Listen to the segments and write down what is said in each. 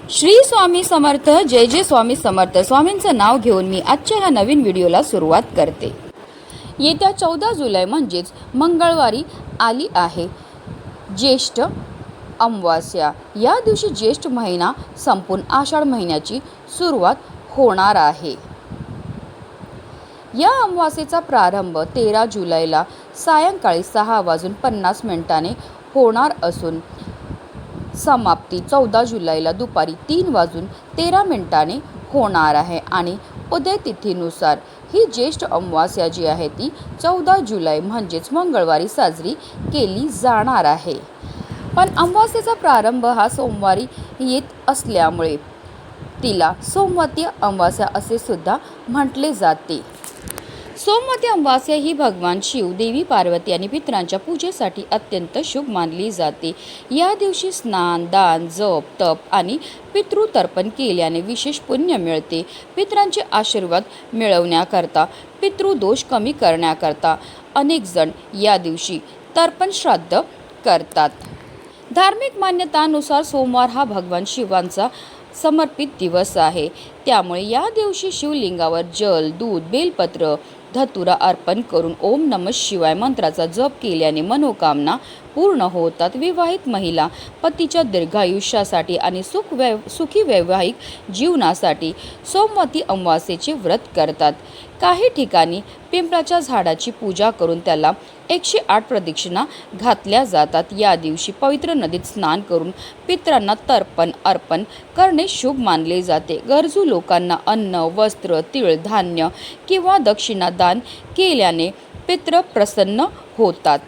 श्री स्वामी समर्थ. जय जय स्वामी समर्थ. स्वामींचं नाव घेऊन मी आजच्या ह्या नवीन व्हिडिओला सुरुवात करते. येत्या 14 जुलै म्हणजेच मंगळवारी आली आहे ज्येष्ठ अमावास्या. या दिवशी ज्येष्ठ महिना संपून आषाढ महिन्याची सुरुवात होणार आहे. या अमावास्येचा प्रारंभ 13 जुलैला सायंकाळी 6:50 होणार असून समाप्ती 14 जुलैला दुपारी 3:13 होणार आहे. आणि उदय तिथीनुसार ही ज्येष्ठ अमावास्या जी आहे ती 14 जुलै म्हणजेच मंगळवारी साजरी केली जाणार आहे. पण अमावास्येचा प्रारंभ हा सोमवारी येत असल्यामुळे तिला सोमवती अमावास्या असे सुद्धा म्हटले जाते. सोमवती अमावास्या ही भगवान शिव, देवी पार्वती आणि पितरांच्या पूजेसाठी अत्यंत शुभ मानली जाते. या दिवशी स्नान, दान, जप, तप आणि पितृतर्पण केल्याने विशेष पुण्य मिळते. पितरांचे आशीर्वाद मिळवण्याकरता, पितृदोष कमी करण्याकरता अनेक जण या दिवशी तर्पण श्राद्ध करतात. धार्मिक मान्यतानुसार सोमवार हा भगवान शिवांचा समर्पित दिवस आहे. त्यामुळे या दिवशी शिवलिंगावर जल, दूध, बेलपत्र, धतुरा अर्पण करून ओम नमः शिवाय मंत्राचा जप केल्याने मनोकामना पूर्ण होतात. विवाहित महिला पतीच्या दीर्घायुष्यासाठी आणि सुखी वैवाहिक जीवनासाठी सोमवती अमावास्येचे व्रत करतात. काही ठिकाणी पिंपळाच्या झाडाची पूजा करून त्याला 108 प्रदक्षिणा घातल्या जातात. या दिवशी पवित्र नदीत स्नान करून पितरांना तर्पण अर्पण करणे शुभ मानले जाते. गरजू लोकांना अन्न, वस्त्र, तीळ, धान्य किंवा दक्षिणा दान केल्याने पितृ प्रसन्न होतात.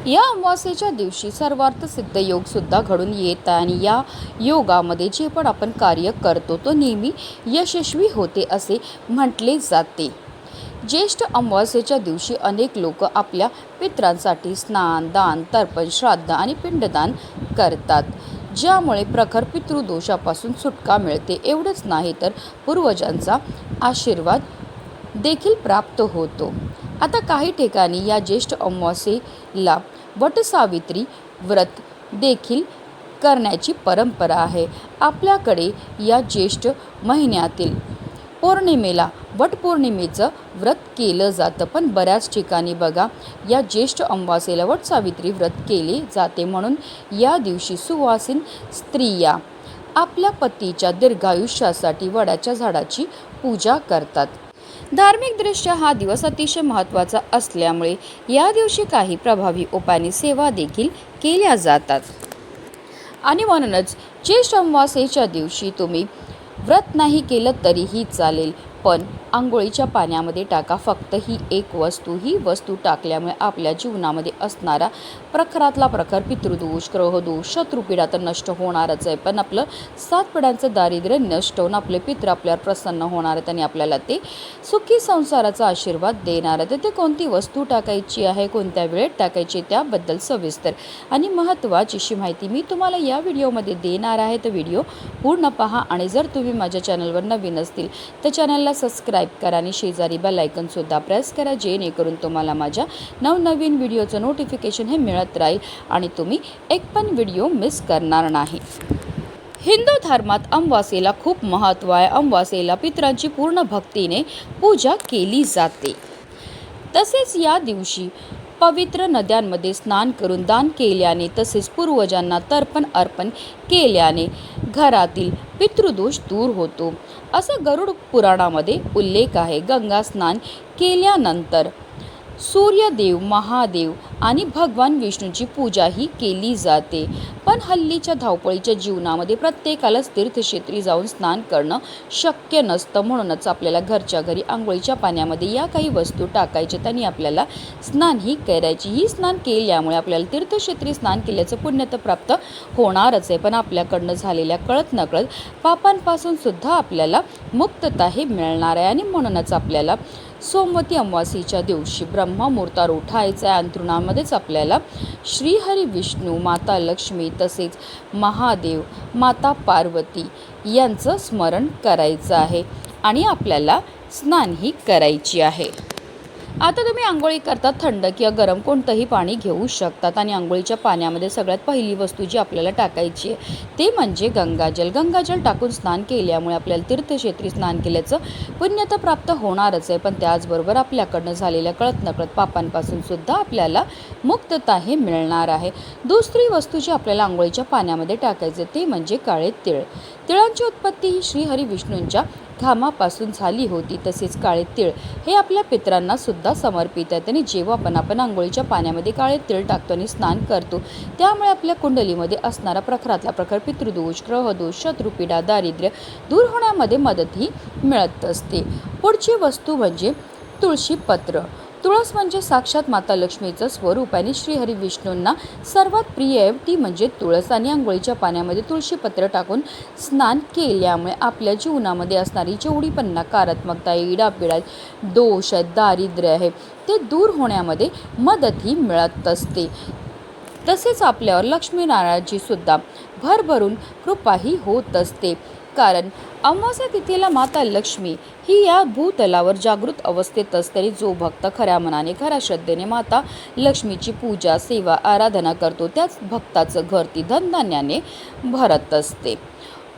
या अमावास्येच्या दिवशी सर्वार्थ सिद्ध योग सुद्धा घडून येत आणि या योगामध्ये जे पण आपण कार्य करतो तो नेहमी यशस्वी होते असे म्हटले जाते. ज्येष्ठ अमावास्येच्या दिवशी अनेक लोक आपल्या पितरांसाठी स्नान, दान, तर्पण, श्राद्ध आणि पिंडदान करतात, ज्यामुळे प्रखर पितृदोषापासून सुटका मिळते. एवढंच नाही तर पूर्वजांचा आशीर्वाद देखील प्राप्त होतो. आता काही ठिकाणी या ज्येष्ठ अमावास्येला वटसावित्री व्रत देखील करण्याची परंपरा आहे. आपल्याकडे या ज्येष्ठ महिन्यातील पौर्णिमेला वटपौर्णिमेचं व्रत केलं जातं, पण बऱ्याच ठिकाणी बघा या ज्येष्ठ अमावास्येला वटसावित्री व्रत केले जाते. म्हणून या दिवशी सुवासिन स्त्रिया आपल्या पतीच्या दीर्घायुष्यासाठी वडाच्या झाडाची पूजा करतात. धार्मिकदृष्ट्या हा दिवस अतिशय महत्त्वाचा असल्यामुळे या दिवशी काही प्रभावी उपायांनी सेवा देखील केल्या जातात. आणि म्हणूनच ज्येष्ठ अमावास्येच्या दिवशी तुम्ही व्रत नाही केलं तरीही चालेल, पण आंघोळीच्या पाण्यामध्ये टाका फक्त ही वस्तू टाकल्यामुळे आपल्या जीवनामध्ये असणारा प्रखरातला प्रखर पितृदोष, ग्रहदोष, शत्रुपीडा तर नष्ट होणारच आहे, पण आपलं 7 पिढ्यांचं दारिद्र्य नष्ट होऊन आपले पितृ आपल्यावर प्रसन्न होणार आहेत आणि आपल्याला ते सुखी संसाराचा आशीर्वाद देणार आहेत. ते कोणती वस्तू टाकायची आहे, कोणत्या वेळेत टाकायची त्याबद्दल सविस्तर आणि महत्त्वाची अशी माहिती मी तुम्हाला या व्हिडिओमध्ये देणार आहे. तर व्हिडिओ पूर्ण पहा आणि जर तुम्ही माझ्या चॅनलवर नवीन असतील तर चॅनलला सबस्क्राईब करा आणि शेजारी बेल आयकॉन सुद्धा प्रेस करा, जेणेकरून तुम्हाला माझ्या नवनवीन व्हिडिओचं नोटिफिकेशन हे मिळत राहील आणि तुम्ही एक पण व्हिडिओ मिस करणार नाही. हिंदू धर्मात अमावास्येला खूप महत्त्व आहे. अमावास्येला पितरांची पूर्ण भक्तीने पूजा केली जाते. तसेच या दिवशी पवित्र नद्यांमध्ये स्नान करून दान केल्याने तसेच पूर्वजांना तर्पण अर्पण केल्याने घरातील पितृदोष दूर होतो, असं गरुड पुराणामध्ये उल्लेख आहे. गंगा स्नान केल्यानंतर सूर्यदेव, महादेव आणि भगवान विष्णूची पूजाही केली जाते. पण हल्लीच्या धावपळीच्या जीवनामध्ये प्रत्येकालाच तीर्थक्षेत्री जाऊन स्नान करणं शक्य नसतं. म्हणूनच आपल्याला घरच्या घरी आंघोळीच्या पाण्यामध्ये या काही वस्तू टाकायच्या आणि आपल्याला स्नानही करायची. ही स्नान केल्यामुळे आपल्याला तीर्थक्षेत्री स्नान केल्याचं पुण्य तर प्राप्त होणारच आहे, पण आपल्याकडनं झालेल्या कळत नकळत पापांपासून सुद्धा आपल्याला मुक्तता हे मिळणार आहे. आणि म्हणूनच आपल्याला सोमवती अमावास्येच्या दिवशी ब्रह्ममुहूर्तावर उठायचं आहे. अंथरुणामध्येच आपल्याला श्रीहरी विष्णू, माता लक्ष्मी तसेच महादेव, माता पार्वती यांचं स्मरण करायचं आहे आणि आपल्याला स्नानही करायची आहे. आता तुम्ही आंघोळी करता थंड किंवा गरम कोणतंही पाणी घेऊ शकतात आणि आंघोळीच्या पाण्यामध्ये सगळ्यात पहिली वस्तू जी आपल्याला टाकायची आहे ते म्हणजे गंगाजल. गंगाजल टाकून स्नान केल्यामुळे आपल्याला तीर्थक्षेत्री स्नान केल्याचं पुण्यता प्राप्त होणारच आहे, पण त्याचबरोबर आपल्याकडनं झालेल्या कळत नकळत पापांपासून सुद्धा आपल्याला मुक्तता हे मिळणार आहे. दुसरी वस्तू जी आपल्याला आंघोळीच्या पाण्यामध्ये टाकायचं ते म्हणजे काळे तीळ. तिळांची उत्पत्ती ही श्रीहरी विष्णूंच्या घामापासून झाली होती. तसेच काळे तीळ हे आपल्या पितरांना सुद्धा समर्पित आहेत आणि जेव्हा आपण आंघोळीच्या पाण्यामध्ये काळे तीळ टाकतो आणि स्नान करतो त्यामुळे आपल्या कुंडलीमध्ये असणारा प्रखरातला प्रखर पितृदोष, ग्रहदोष, शत्रुपीडा, दारिद्र्य दूर होण्यामध्ये मदतही मिळत असते. पुढची वस्तू म्हणजे तुळशी पत्र. तुळस म्हणजे साक्षात माता लक्ष्मीचं स्वरूप आणि श्रीहरी विष्णूंना सर्वात प्रिय आहे ती म्हणजे तुळस. आणि आंघोळीच्या पाण्यामध्ये तुळशी पत्र टाकून स्नान केल्यामुळे आपल्या जीवनामध्ये असणारी जेवढी पण नकारात्मकता, इडापिडा, दोष आहेत, दारिद्र्य आहे ते दूर होण्यामध्ये मदतही मिळत असते. तसेच आपल्यावर लक्ष्मीनारायणाची सुद्धा भरभरून कृपाही होत असते, कारण अमावस्या तिथीला माता लक्ष्मी ही या भूतलावर जागृत अवस्थेत असते. जो भक्त खऱ्या मनाने, खऱ्या श्रद्धेने माता लक्ष्मीची पूजा, सेवा, आराधना करतो त्याच भक्ताचं घर ती धनधान्याने भरत असते.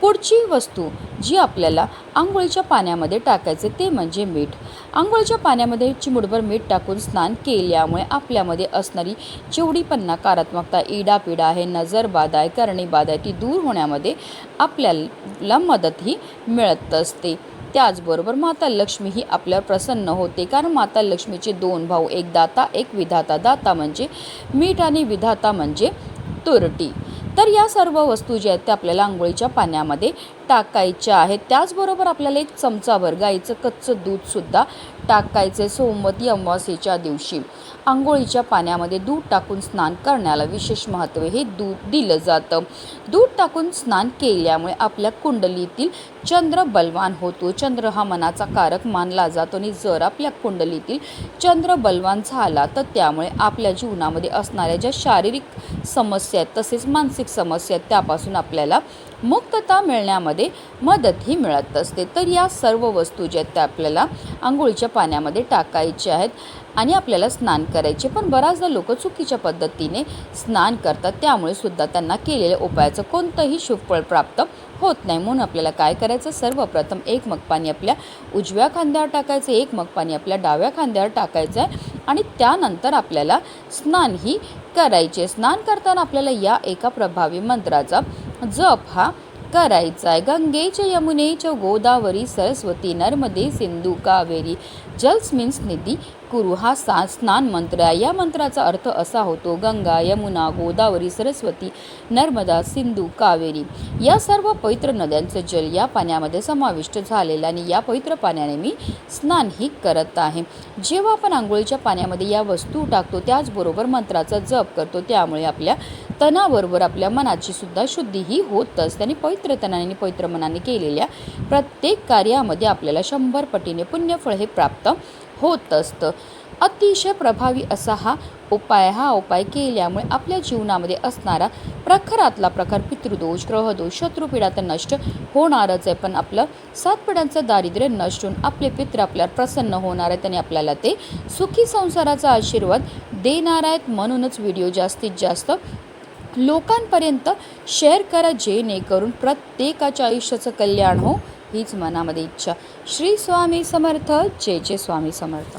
पुढची वस्तू जी आपल्याला आंघोळीच्या पाण्यामध्ये टाकायचे ते म्हणजे मीठ. आंघोळीच्या पाण्यामध्ये चिमूटभर मीठ टाकून स्नान केल्यामुळे आपल्यामध्ये असणारी जेवढी पण नकारात्मकता, इडापिडा आहे, नजरबाधा आहे, करणीबाधा आहे ती दूर होण्यामध्ये आपल्याला मदतही मिळत असते. त्याचबरोबर माता लक्ष्मी ही आपल्यावर प्रसन्न होते, कारण माता लक्ष्मीचे दोन भाऊ, एक दाता एक विधाता. दाता म्हणजे मीठ आणि विधाता म्हणजे तुरटी. तर या सर्व वस्तू ज्या आहेत त्या आपल्याला आंघोळीच्या पाण्यामध्ये टाकायच्या आहेत. त्याचबरोबर आपल्याला एक चमचाभर गाईचं कच्चं दूधसुद्धा टाकायचे. सोमवती अमावास्येच्या दिवशी आंघोळीच्या पाण्यामध्ये दूध टाकून स्नान करण्याला विशेष महत्त्व हे दूध दिलं जातं. दूध टाकून स्नान केल्यामुळे आपल्या कुंडलीतील चंद्र बलवान होतो. चंद्र हा मनाचा कारक मानला जातो आणि जर आपल्या कुंडलीतील चंद्र बलवान झाला तर त्यामुळे आपल्या जीवनामध्ये असणाऱ्या ज्या शारीरिक समस्या आहेत तसेच मानसिक समस्या आहेत त्यापासून आपल्याला मुक्तता मिळण्यामध्ये मदतही मिळत असते. तर या सर्व वस्तू ज्या आहेत त्या आपल्याला आंघोळीच्या पाण्यामध्ये टाकायच्या आहेत आणि आपल्याला स्नान करायचे. पण बऱ्याचदा लोक चुकीच्या पद्धतीने स्नान करतात, त्यामुळे सुद्धा त्यांना केलेल्या उपायाचं कोणतंही शुभफळ प्राप्त होत नाही. म्हणून आपल्याला काय करायचं, सर्वप्रथम एक मग पाणी आपल्या उजव्या खांद्यावर टाकायचं, एक मग पाणी आपल्या डाव्या खांद्यावर टाकायचं आहे आणि त्यानंतर आपल्याला स्नानही करायचे. स्नान करताना आपल्याला या एका प्रभावी मंत्राचा जप हा करायचा आहे. गंगेच यमुनेच गोदावरी सरस्वती नर्मदे सिंधू कावेरी जलस्मिन्स निधी कुरु हा स्नान मंत्र आहे. या मंत्राचा अर्थ असा होतो, गंगा, यमुना, गोदावरी, सरस्वती, नर्मदा, सिंधू, कावेरी या सर्व पवित्र नद्यांचं जल या पाण्यामध्ये समाविष्ट झालेलं आणि या पवित्र पाण्याने मी स्नानही करत आहे. जेव्हा आपण आंघोळीच्या पाण्यामध्ये या वस्तू टाकतो त्याचबरोबर मंत्राचा जप करतो त्यामुळे आपल्या तनाबरोबर आपल्या मनाची सुद्धा शुद्धीही होत असते आणि पवित्र तनाने आणि पवित्र मनाने केलेल्या प्रत्येक कार्यामध्ये आपल्याला 100 पटीने पुण्यफळ हे प्राप्त होत असतं. अतिशय प्रभावी असा हा उपाय केल्यामुळे आपल्या जीवनामध्ये असणारा प्रखरातला प्रखर पितृदोष, ग्रहदोष, शत्रुपीडा तर नष्ट होणारच आहे, पण आपलं 7 पिढ्यांचं दारिद्र्य नष्ट होऊन आपले पितृ आपल्याला प्रसन्न होणार आहेत आणि आपल्याला ते सुखी संसाराचा आशीर्वाद देणार आहेत. म्हणूनच व्हिडिओ जास्तीत जास्त लोकांपर्यंत शेअर करा, जेणेकरून प्रत्येकाच्या आयुष्याचं कल्याण हो हीच मनामध्ये इच्छा. श्री स्वामी समर्थ. जय जय स्वामी समर्थ.